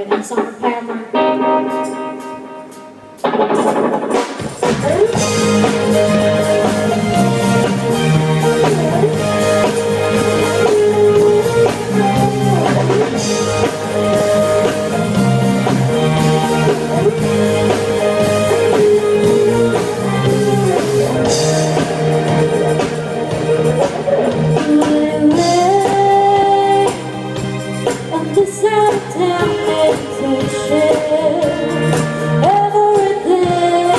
And song from Paramore. On this out of town meditation, everything,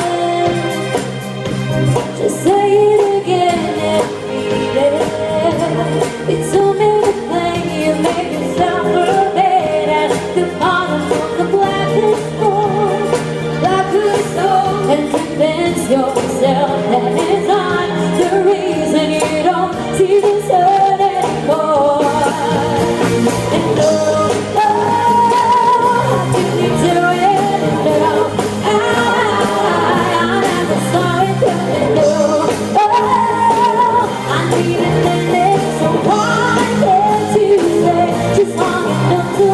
just say it again and read it. You told me to play, you make yourself a bed at the bottom of the blackest hole, and convince yourself that it's not the reason you don't see the sun anymore. And just long enough to